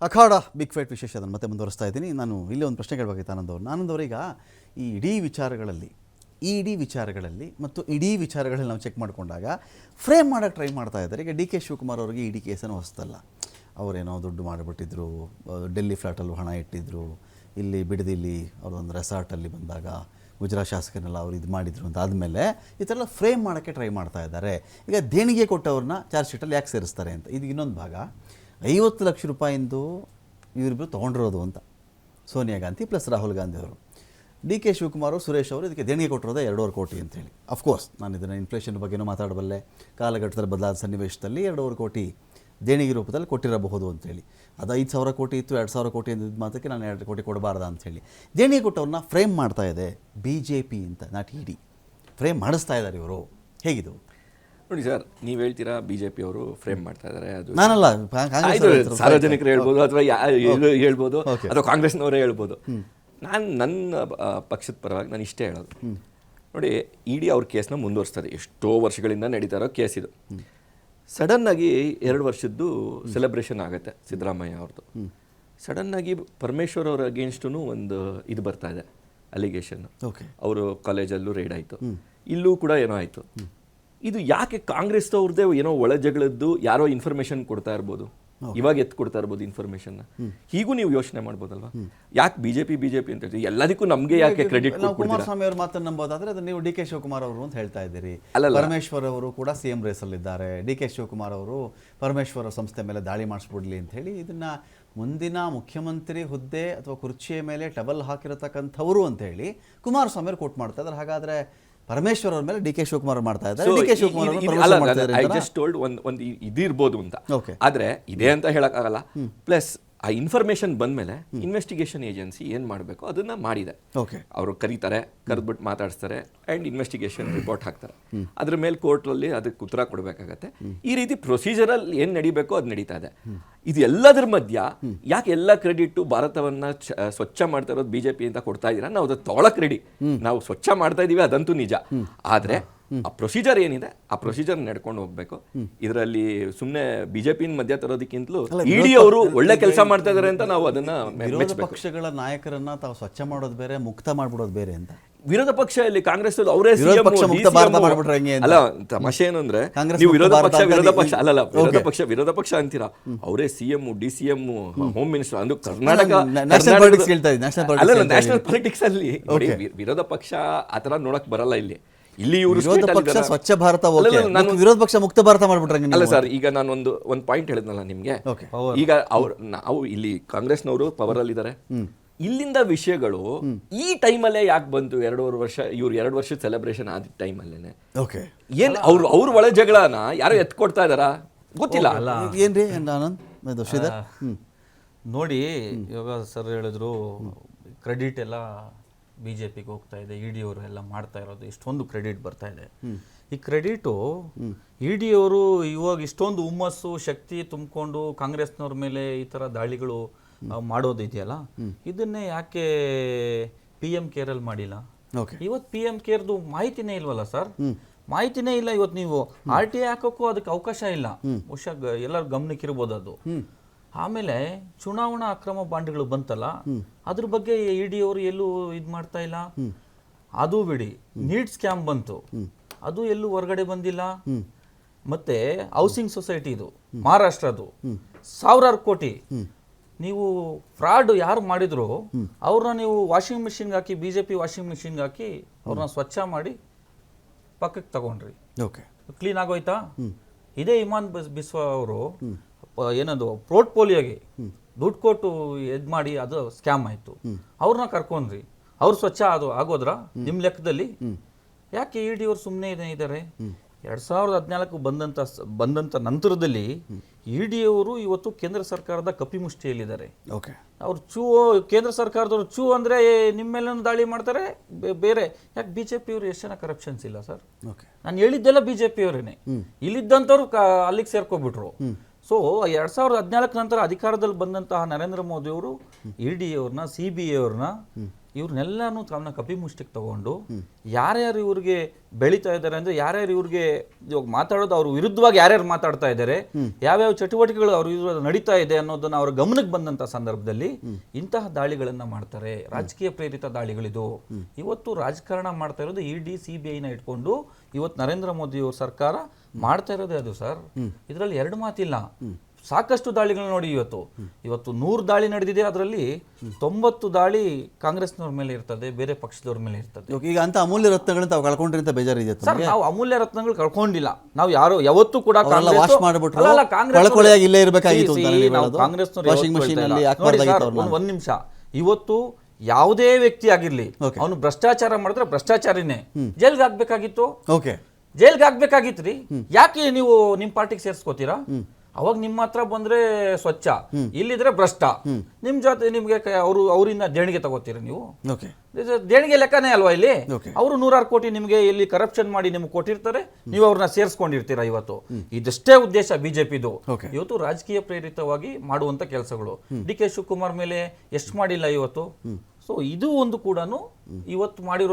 ಅಖಾಡ big fight ವಿಶೇಷ ಅದನ್ನು ಮತ್ತೆ ಮುಂದುವರಿಸ್ತಾ ಇದ್ದೀನಿ. ನಾನು ಇಲ್ಲಿ ಒಂದು ಪ್ರಶ್ನೆ ಕೇಳಬೇಕಾಗಿತ್ತು ಆನಂದವ್ರೀಗ ಈ ಇಡೀ ವಿಚಾರಗಳಲ್ಲಿ ಮತ್ತು ಇಡೀ ವಿಚಾರಗಳಲ್ಲಿ ನಾವು ಚೆಕ್ ಮಾಡಿಕೊಂಡಾಗ ಫ್ರೇಮ್ ಮಾಡೋಕ್ಕೆ ಟ್ರೈ ಮಾಡ್ತಾ ಇದ್ದಾರೆ. ಈಗ ಡಿ ಕೆ ಶಿವಕುಮಾರ್ ಅವರಿಗೆ ಇಡಿ ಕೇಸನ್ನು ಹೊಸ್ತಲ್ಲ. ಅವರೇನೋ ದುಡ್ಡು ಮಾಡಿಬಿಟ್ಟಿದ್ರು, ಡೆಲ್ಲಿ ಫ್ಲ್ಯಾಟಲ್ಲೂ ಹಣ ಇಟ್ಟಿದ್ರು, ಇಲ್ಲಿ ಬಿಡದಿಲ್ಲಿ ಅವ್ರದ್ದೊಂದು ರೆಸಾರ್ಟಲ್ಲಿ ಬಂದಾಗ ಗುಜರಾತ್ ಶಾಸಕರನ್ನೆಲ್ಲ ಅವ್ರು ಇದು ಮಾಡಿದ್ರು ಅಂತ ಆದಮೇಲೆ ಈ ಥರ ಎಲ್ಲ ಫ್ರೇಮ್ ಮಾಡೋಕ್ಕೆ ಟ್ರೈ ಮಾಡ್ತಾ ಇದ್ದಾರೆ. ಈಗ ದೇಣಿಗೆ ಕೊಟ್ಟವ್ರನ್ನ ಚಾರ್ಜ್ ಶೀಟಲ್ಲಿ ಯಾಕೆ ಸೇರಿಸ್ತಾರೆ ಅಂತ. ಇದು ಇನ್ನೊಂದು ಭಾಗ. 50 ಲಕ್ಷ ರೂಪಾಯಿಂದು ಇವರಿಬ್ಬರು ತೊಗೊಂಡಿರೋದು ಅಂತ ಸೋನಿಯಾ ಗಾಂಧಿ ಪ್ಲಸ್ ರಾಹುಲ್ ಗಾಂಧಿ ಅವರು. ಡಿ ಕೆ ಶಿವಕುಮಾರ್ ಸುರೇಶ್ ಅವರು ಇದಕ್ಕೆ ದೇಣಿಗೆ ಕೊಟ್ಟಿರೋದೇ 2.5 ಕೋಟಿ ಅಂತೇಳಿ. ಅಫ್ಕೋರ್ಸ್ ನಾನು ಇದನ್ನು ಇನ್ಫ್ಲೇಷನ್ ಬಗ್ಗೆನೂ ಮಾತಾಡಬಲ್ಲೆ. ಕಾಲಘಟ್ಟದಲ್ಲಿ ಬದಲಾದ ಸನ್ನಿವೇಶದಲ್ಲಿ 2.5 ಕೋಟಿ ದೇಣಿಗೆ ರೂಪದಲ್ಲಿ ಕೊಟ್ಟಿರಬಹುದು ಅಂತೇಳಿ. ಅದು 5,000 ಕೋಟಿ ಇತ್ತು, 2,000 ಕೋಟಿ ಅಂದಿದ್ದ ಮಾತಕ್ಕೆ ನಾನು 2 ಕೋಟಿ ಕೊಡಬಾರ್ದ ಅಂಥೇಳಿ ದೇಣಿಗೆ ಕೊಟ್ಟವ್ರನ್ನ ಫ್ರೇಮ್ ಮಾಡ್ತಾ ಇದೆ BJP ಅಂತ, ನಾಟ್ ಇಡಿ. ಫ್ರೇಮ್ ಮಾಡಿಸ್ತಾ ಇದ್ದಾರೆ ಇವರು. ಹೇಗಿದು ನೋಡಿ ಸರ್, ನೀವು ಹೇಳ್ತೀರಾ BJP ಅವರು ಫ್ರೇಮ್ ಮಾಡ್ತಾ ಇದ್ದಾರೆ, ಅದು ನಾನಲ್ಲ, ಸಾರ್ವಜನಿಕರು ಹೇಳ್ಬೋದು ಅಥವಾ ಹೇಳ್ಬೋದು ಅಥವಾ ಕಾಂಗ್ರೆಸ್ನವರೇ ಹೇಳ್ಬೋದು. ನನ್ನ ಪಕ್ಷದ ಪರವಾಗಿ ನಾನು ಇಷ್ಟೇ ಹೇಳೋದು. ನೋಡಿ, ಇಡಿ ಅವ್ರ ಕೇಸ್ನ ಮುಂದುವರಿಸ್ತದೆ. ಎಷ್ಟೋ ವರ್ಷಗಳಿಂದ ನಡೀತಾ ಇರೋ ಕೇಸ್ ಇದು. ಸಡನ್ನಾಗಿ 2 ವರ್ಷದ್ದು ಸೆಲೆಬ್ರೇಷನ್ ಆಗುತ್ತೆ ಸಿದ್ದರಾಮಯ್ಯ ಅವ್ರದ್ದು. ಸಡನ್ನಾಗಿ ಪರಮೇಶ್ವರ್ ಅವ್ರ ಅಗೇನ್ಸ್ಟೂ ಒಂದು ಇದು ಬರ್ತಾ ಇದೆ, ಅಲಿಗೇಷನ್. ಅವರು ಕಾಲೇಜಲ್ಲೂ ರೇಡ್ ಆಯಿತು, ಇಲ್ಲೂ ಕೂಡ ಏನೋ ಆಯಿತು. ಇದು ಯಾಕೆ ಕಾಂಗ್ರೆಸ್ ಅವ್ರದ್ದೇ ಏನೋ ಒಳ ಜಗಳದ್ದು ಯಾರೋ ಇನ್ಫಾರ್ಮೇಶನ್ ಕೊಡ್ತಾ ಇರ್ಬೋದು, ಇವಾಗ ಎತ್ತು ಕೊಡ್ತಾ ಇರ್ಬೋದು ಇನ್ಫಾರ್ಮೇಶನ್ನ. ಹೀಗೂ ನೀವು ಯೋಚನೆ ಮಾಡ್ಬೋದಲ್ವಾ, ಯಾಕೆ ಬಿಜೆಪಿ ಅಂತ ಹೇಳ್ತೀವಿ, ಎಲ್ಲದಕ್ಕೂ ನಮಗೆ ಯಾಕೆ ಕ್ರೆಡಿಟ್ ಕೊಡ್ತೀರಾ? ಕುಮಾರಸ್ವಾಮಿ ಅವ್ರ ಮಾತನ್ನು ನಂಬೋದಾದ್ರೆ ಅದು ನೀವು ಡಿ ಕೆ ಶಿವಕುಮಾರ್ ಅವರು ಅಂತ ಹೇಳ್ತಾ ಇದ್ದೀರಿ. ಪರಮೇಶ್ವರ್ ಅವರು ಕೂಡ CM ರೇಸಲ್ಲಿದ್ದಾರೆ. ಡಿ ಕೆ ಶಿವಕುಮಾರ್ ಅವರು ಪರಮೇಶ್ವರ ಸಂಸ್ಥೆ ಮೇಲೆ ದಾಳಿ ಮಾಡಿಸ್ಬಿಡ್ಲಿ ಅಂತ ಹೇಳಿ ಇದನ್ನ ಮುಂದಿನ ಮುಖ್ಯಮಂತ್ರಿ ಹುದ್ದೆ ಅಥವಾ ಕುರ್ಚಿಯ ಮೇಲೆ ಟಬಲ್ ಹಾಕಿರತಕ್ಕಂಥವ್ರು ಅಂತ ಹೇಳಿ ಕುಮಾರಸ್ವಾಮಿ ಅವರು ಕೋಟ್ ಮಾಡ್ತಾ ಇದ್ದಾರೆ. ಹಾಗಾದ್ರೆ ಪರಮೇಶ್ವರ್ ಅವ್ರ ಮೇಲೆ ಡಿ ಕೆ ಶಿವಕುಮಾರ್ ಮಾಡ್ತಾ ಇದ್ದಾರೆ. ಒಂದು ಇದಿರ್ಬೋದು ಅಂತ, ಆದ್ರೆ ಇದೆ ಅಂತ ಹೇಳಕ್ಕಾಗಲ್ಲ. ಪ್ಲಸ್ ಆ ಇನ್ಫಾರ್ಮೇಶನ್ ಬಂದ್ಮೇಲೆ ಇನ್ವೆಸ್ಟಿಗೇಷನ್ ಏಜೆನ್ಸಿ ಏನ್ ಮಾಡಬೇಕು ಅದನ್ನ ಮಾಡಿದೆ. ಅವರು ಕರೀತಾರೆ, ಕರೆದ್ಬಿಟ್ಟು ಮಾತಾಡಿಸ್ತಾರೆ ಅಂಡ್ ಇನ್ವೆಸ್ಟಿಗೇಷನ್ ರಿಪೋರ್ಟ್ ಹಾಕ್ತಾರೆ. ಅದ್ರ ಮೇಲೆ ಕೋರ್ಟಲ್ಲಿ ಅದಕ್ಕೆ ಉತ್ತರ ಕೊಡಬೇಕಾಗತ್ತೆ. ಈ ರೀತಿ ಪ್ರೊಸೀಜರಲ್ಲಿ ಏನ್ ನಡಿಬೇಕೋ ಅದು ನಡೀತಾ ಇದೆ. ಇದು ಎಲ್ಲದರ ಮಧ್ಯ ಯಾಕೆ ಎಲ್ಲ ಕ್ರೆಡಿಟ್ ಭಾರತವನ್ನ ಸ್ವಚ್ಛ ಮಾಡ್ತಾ ಇರೋದು BJP ಅಂತ ಕೊಡ್ತಾ ಇದೀರಾ? ನಾವು ಅದು ತೊಗೊಳಕ್ ರೆಡಿ, ನಾವು ಸ್ವಚ್ಛ ಮಾಡ್ತಾ ಇದೀವಿ, ಅದಂತೂ ನಿಜ. ಆದ್ರೆ ಆ ಪ್ರೊಸೀಜರ್ ಏನಿದೆ ಆ ಪ್ರೊಸೀಜರ್ ನಡ್ಕೊಂಡು ಹೋಗ್ಬೇಕು. ಇದರಲ್ಲಿ ಸುಮ್ಮನೆ BJP ಮಧ್ಯ ತರೋದಕ್ಕಿಂತಲೂ ಇಡಿ ಅವರು ಒಳ್ಳೆ ಕೆಲಸ ಮಾಡ್ತಾ ಇದಾರೆ ಅಂತ ನಾವು ಅದನ್ನ ವಿರೋಧ ಪಕ್ಷಗಳ ನಾಯಕರನ್ನ ತಾವು ಸ್ವಚ್ಛ ಮಾಡೋದು ಬೇರೆ, ಮುಕ್ತ ಮಾಡ್ಬಿಡೋದು ಬೇರೆ ಅಂತ. ವಿರೋಧ ಪಕ್ಷ ಇಲ್ಲಿ ಕಾಂಗ್ರೆಸ್ ಅವರೇ ಅಲ್ಲ. ತಮಾಷೆ ಏನು ಅಂದ್ರೆ, ನೀವು ವಿರೋಧ ಪಕ್ಷ ಅಂತೀರಾ, ಅವರೇ CM, DCM, ಹೋಮ್ ಮಿನಿಸ್ಟರ್. ಅಂದು ಕರ್ನಾಟಕ ನ್ಯಾಷನಲ್ ಪಾಲಿಟಿಕ್ಸ್ ಅಲ್ಲಿ ವಿರೋಧ ಪಕ್ಷ ಆತರ ನೋಡಕ್ ಬರಲ್ಲ. ಇಲ್ಲಿ ಇವರು ಸ್ವಚ್ಛ ಭಾರತ, ವಿರೋಧ ಪಕ್ಷ ಮುಕ್ತ ಭಾರತ ಮಾಡ್ಬಿಟ್ರೆ ಅಲ್ಲ ಸರ್. ಈಗ ನಾನು ಒಂದು ಪಾಯಿಂಟ್ ಹೇಳಿದ್ನಲ್ಲ ನಿಮ್ಗೆ. ಈಗ ನಾವು ಇಲ್ಲಿ ಕಾಂಗ್ರೆಸ್ನವರು ಪವರ್ ಅಲ್ಲಿ ಇದ್ದಾರೆ. ಇಲ್ಲಿಂದ ವಿಷಯಗಳು ಈ ಟೈಮಲ್ಲೇ ಯಾಕೆ ಬಂತು? 2.5 ವರ್ಷ ಇವ್ರು 2 ವರ್ಷದ ಸೆಲೆಬ್ರೇಷನ್ ಆದ ಟೈಮಲ್ಲೇನೆ ಏನ್ ಅವ್ರ ಒಳ ಜಗಳನ ಯಾರೋ ಎತ್ಕೊಡ್ತಾ ಇದಾರ ಗೊತ್ತಿಲ್ಲ. ಏನ್ರಿ ಆನಂದ್ ನೋಡಿ, ಇವಾಗ ಸರ್ ಹೇಳಿದ್ರು ಕ್ರೆಡಿಟ್ ಎಲ್ಲ BJPಗೆ ಹೋಗ್ತಾ ಇದೆ, ಇಡಿ ಅವರು ಎಲ್ಲ ಮಾಡ್ತಾ ಇರೋದು, ಇಷ್ಟೊಂದು ಕ್ರೆಡಿಟ್ ಬರ್ತಾ ಇದೆ. ಈ ಕ್ರೆಡಿಟು ಇಡಿ ಅವರು ಇವಾಗ ಇಷ್ಟೊಂದು ಹುಮ್ಮಸ್ಸು ಶಕ್ತಿ ತುಂಬಿಕೊಂಡು ಕಾಂಗ್ರೆಸ್ನವ್ರ ಮೇಲೆ ಈ ಥರ ದಾಳಿಗಳು ಮಾಡೋದಿದೆಯಲ್ಲ, ಇದನ್ನೇ ಯಾಕೆ PM ಕೇರಲ್ಲಿ ಮಾಡಿಲ್ಲ? ಇವತ್ತು PM ಕೇರ್ದು ಮಾಹಿತಿನೇ ಇಲ್ವಲ್ಲ ಸರ್, ಮಾಹಿತಿನೇ ಇಲ್ಲ. ಇವತ್ತು ನೀವು RTI ಹಾಕೋಕ್ಕೂ ಅದಕ್ಕೆ ಅವಕಾಶ ಇಲ್ಲ. ಬಹುಶಃ ಎಲ್ಲರ ಗಮನಕ್ಕಿರ್ಬೋದು ಅದು. ಆಮೇಲೆ ಚುನಾವಣಾ ಅಕ್ರಮ ಬಾಂಡ್ಗಳು ಬಂತಲ್ಲ, ಅದ್ರ ಬಗ್ಗೆ ಇಡಿ ಅವರು ಎಲ್ಲೂ ಇದು ಮಾಡ್ತಾ ಇಲ್ಲ. ಅದು ಬಿಡಿ, ನೀಟ್ ಸ್ಕ್ಯಾಮ್ ಬಂತು, ಅದು ಎಲ್ಲೂ ಹೊರಗಡೆ ಬಂದಿಲ್ಲ. ಮತ್ತೆ ಹೌಸಿಂಗ್ ಸೊಸೈಟಿ ಇದು ಮಹಾರಾಷ್ಟ್ರದು 1000 ಕೋಟಿ ನೀವು ಫ್ರಾಡ್ ಯಾರು ಮಾಡಿದ್ರು ಅವ್ರನ್ನ ನೀವು ವಾಷಿಂಗ್ ಮಿಷಿನ್ಗೆ ಹಾಕಿ, BJP ವಾಷಿಂಗ್ ಮಿಷಿನ್ಗೆ ಹಾಕಿ ಅವ್ರನ್ನ ಸ್ವಚ್ಛ ಮಾಡಿ ಪಕ್ಕಕ್ಕೆ ತಗೊಂಡ್ರಿ. ಕ್ಲೀನ್ ಆಗೋಯ್ತಾ? ಇದೇ ಇಮಾನ್ ಬಿಸ್ವಾ ಅವರು ಏನದು ಪೋರ್ಟ್ಫೋಲಿಯೋಗೆ ದುಡ್ಡು ಕೊಟ್ಟು ಇದು ಮಾಡಿ ಅದು ಸ್ಕ್ಯಾಮ್ ಆಯಿತು, ಅವ್ರನ್ನ ಕರ್ಕೊಂಡ್ರಿ. ಅವ್ರು ಸ್ವಚ್ಛ ಆಗೋದ್ರ ನಿಮ್ಮ ಲೆಕ್ಕದಲ್ಲಿ? ಯಾಕೆ ಇಡಿ ಅವ್ರು ಸುಮ್ಮನೆ ಇದ್ದಾರೆ? 2014 ಬಂದಂಥ ನಂತರದಲ್ಲಿ ಇಡಿ ಅವರು ಇವತ್ತು ಕೇಂದ್ರ ಸರ್ಕಾರದ ಕಪಿಮುಷ್ಟಿಯಲ್ಲಿದ್ದಾರೆ. ಅವ್ರು ಕೇಂದ್ರ ಸರ್ಕಾರದವ್ರು ಅಂದರೆ ನಿಮ್ಮ ಮೇಲೆ ದಾಳಿ ಮಾಡ್ತಾರೆ ಬೇರೆ. ಯಾಕೆ BJP ಅವರು ಎಷ್ಟು ಜನ ಕರಪ್ಷನ್ಸ್ ಇಲ್ಲ ಸರ್? ನಾನು ಹೇಳಿದ್ದೆಲ್ಲ BJP ಅವರೇನೆ. ಇಲ್ಲಿದ್ದಂಥವ್ರು ಅಲ್ಲಿಗೆ ಸೇರ್ಕೊಬಿಟ್ರು. ಸೊ 2014 ನಂತರ ಅಧಿಕಾರದಲ್ಲಿ ಬಂದಂತಹ ನರೇಂದ್ರ ಮೋದಿ ಅವರು ಇಡಿ ಅವ್ರನ್ನ, CBI ಅವ್ರನ್ನ ಇವ್ರನ್ನೆಲ್ಲಾನು ತಮ್ಮ ಕಪಿಮುಷ್ಟಿಗೆ ತಗೊಂಡು ಯಾರ್ಯಾರು ಇವ್ರಿಗೆ ಬೆಳೀತಾ ಇದ್ದಾರೆ ಅಂದ್ರೆ ಯಾರ್ಯಾರು ಇವ್ರಿಗೆ ಇವಾಗ ಮಾತಾಡೋದು ಅವ್ರ ವಿರುದ್ಧವಾಗಿ ಯಾರ್ಯಾರು ಮಾತಾಡ್ತಾ ಇದ್ದಾರೆ, ಯಾವ್ಯಾವ ಚಟುವಟಿಕೆಗಳು ಅವ್ರ ವಿರುದ್ಧ ನಡೀತಾ ಇದೆ ಅನ್ನೋದನ್ನ ಅವ್ರ ಗಮನಕ್ಕೆ ಬಂದಂತ ಸಂದರ್ಭದಲ್ಲಿ ಇಂತಹ ದಾಳಿಗಳನ್ನ ಮಾಡ್ತಾರೆ. ರಾಜಕೀಯ ಪ್ರೇರಿತ ದಾಳಿಗಳಿದು. ಇವತ್ತು ರಾಜಕಾರಣ ಮಾಡ್ತಾ ಇರೋದು ಇಡಿ CBI ಇಟ್ಕೊಂಡು ಇವತ್ತು ನರೇಂದ್ರ ಮೋದಿ ಅವ್ರ ಸರ್ಕಾರ ಮಾಡ್ತಾ ಇರೋದೇ ಅದು ಸರ್. ಇದರಲ್ಲಿ ಎರಡು ಮಾತಿಲ್ಲ. ಸಾಕಷ್ಟು ದಾಳಿಗಳು ನೋಡಿ, ಇವತ್ತು 100 ದಾಳಿ ನಡೆದಿದೆ, ಅದರಲ್ಲಿ 90 ದಾಳಿ ಕಾಂಗ್ರೆಸ್ನವ್ರ ಮೇಲೆ ಇರ್ತದೆ, ಬೇರೆ ಪಕ್ಷದವ್ರ ಮೇಲೆ ಇರ್ತದೆ. ಈಗ ಅಂತ ಅಮೂಲ್ಯ ರತ್ನಗಳನ್ನ ತಾವು ಕಳ್ಕೊಂಡ್ರಿ ಅಂತ ಬೇಜಾರಿದೆ ಸರ್. ನಾವು ಅಮೂಲ್ಯ ರತ್ನಗಳು ಕಳ್ಕೊಂಡಿಲ್ಲ. ನಾವು ಯಾರು ಯಾವತ್ತೂ ಕೂಡ ವಾಶ್ ಮಾಡ್ಬಿಟ್ರು, ಕಳ್ಕೊಳ್ಳಿಯಾಗಿ ಇಲ್ಲೇ ಇರಬೇಕಾಗಿತ್ತು ಅಂತ ಕಾಂಗ್ರೆಸ್ನವ್ರು ವಾಷಿಂಗ್ ಮಷೀನ್ ಅಲ್ಲಿ ಹಾಕಬಾರ್ದಾಗಿತ್ತು. ಒಂದ್ ನಿಮಿಷ, ಇವತ್ತು ಯಾವುದೇ ವ್ಯಕ್ತಿ ಆಗಿರ್ಲಿ ಅವನು ಭ್ರಷ್ಟಾಚಾರ ಮಾಡಿದ್ರೆ ಭ್ರಷ್ಟಾಚಾರಿನೇ, ಜೈಲ್ಗೆ ಹಾಕ್ಬೇಕಾಗಿತ್ತು. ಓಕೆ, ಜೈಲ್ಗೆ ಹಾಕ್ಬೇಕಾಗಿತ್ರಿ. ಯಾಕೆ ನೀವು ನಿಮ್ ಪಾರ್ಟಿಗೆ ಸೇರ್ಸ್ಕೋತೀರಾ? ಅವಾಗ ನಿಮ್ಮ ಹತ್ರ ಬಂದ್ರೆ ಸ್ವಚ್ಛ, ಇಲ್ಲಿದ್ರೆ ಭ್ರಷ್ಟ. ನಿಮ್ ಜೊತೆ ನಿಮ್ಗೆ ಅವರಿಂದ ದೇಣಿಗೆ ತಗೋತೀರ ನೀವು? ದೇಣಿಗೆ ಲೆಕ್ಕನೇ ಅಲ್ವಾ ಇಲ್ಲಿ? ಅವರು 100 ಕೋಟಿ ನಿಮ್ಗೆ ಇಲ್ಲಿ ಕರಪ್ಷನ್ ಮಾಡಿ ನಿಮ್ಗೆ ಕೊಟ್ಟಿರ್ತಾರೆ, ನೀವು ಅವ್ರನ್ನ ಸೇರ್ಸ್ಕೊಂಡಿರ್ತೀರಾ. ಇವತ್ತು ಇದಷ್ಟೇ ಉದ್ದೇಶ ಬಿಜೆಪಿದು. ಇವತ್ತು ರಾಜಕೀಯ ಪ್ರೇರಿತವಾಗಿ ಮಾಡುವಂತ ಕೆಲಸಗಳು. DK ಶಿವಕುಮಾರ್ ಮೇಲೆ ಎಷ್ಟು ಮಾಡಿಲ್ಲ ಇವತ್ತು. ಸೊ ಇದು ಒಂದು ಕೂಡ ಇವತ್ತು ಮಾಡಿರೋ